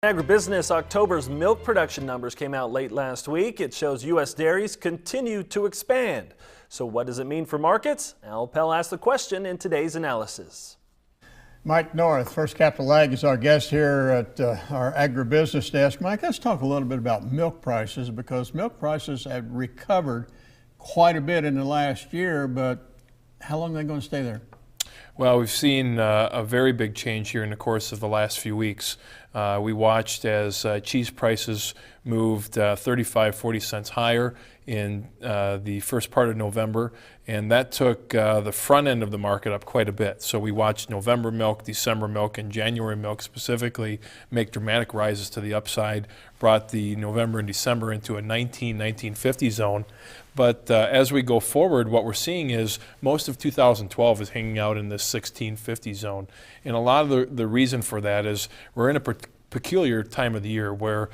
Agribusiness October's milk production numbers came out late last week. It shows U.S. dairies continue to expand. So what does it mean for markets? Al Pell asked the question in today's analysis. Mike North, First Capital Ag, is our guest here at our agribusiness desk. Mike, let's talk a little bit about milk prices, because milk prices have recovered quite a bit in the last year, but how long are they going to stay there? Well, we've seen a very big change here in the course of the last few weeks. We watched as cheese prices moved 35, 40 cents higher in the first part of November, and that took the front end of the market up quite a bit. So we watched November milk, December milk, and January milk specifically make dramatic rises to the upside, brought the November and December into a 1950 zone. But as we go forward, what we're seeing is most of 2012 is hanging out in this 1650 zone. And a lot of the reason for that is we're in a peculiar time of the year where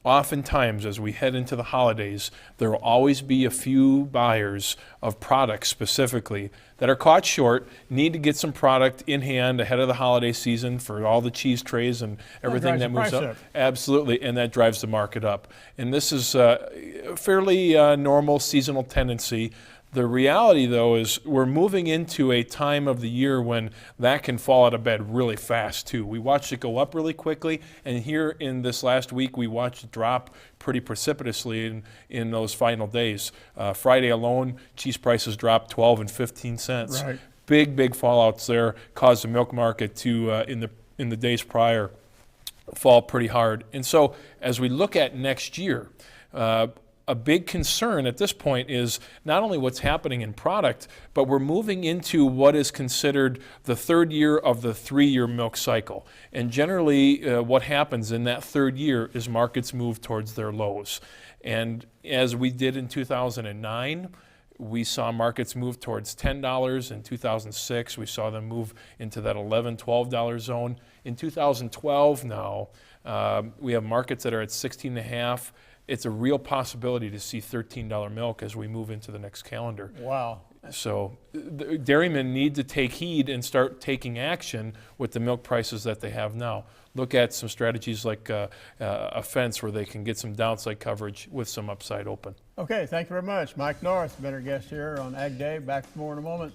oftentimes as we head into the holidays, there will always be a few buyers of products specifically that are caught short, need to get some product in hand ahead of the holiday season for all the cheese trays and everything that moves up. Absolutely, and that drives the market up. And this is a fairly normal seasonal tendency. The reality, though, is we're moving into a time of the year when that can fall out of bed really fast, too. We watched it go up really quickly, and here in this last week, we watched it drop pretty precipitously in those final days. Friday alone, cheese prices dropped 12 and 15 cents. Right. Big fallouts there caused the milk market to, in the days prior, fall pretty hard. And so as we look at next year, a big concern at this point is not only what's happening in product, but we're moving into what is considered the third year of the 3-year milk cycle. And generally, what happens in that third year is markets move towards their lows. And as we did in 2009, we saw markets move towards $10. In 2006, we saw them move into that $11, $12 zone. In 2012 now, we have markets that are at 16.5. It's a real possibility to see $13 milk as we move into the next calendar. Wow. So the dairymen need to take heed and start taking action with the milk prices that they have now. Look at some strategies like a fence where they can get some downside coverage with some upside open. Okay, thank you very much. Mike North, better guest here on Ag Day. Back for more in a moment.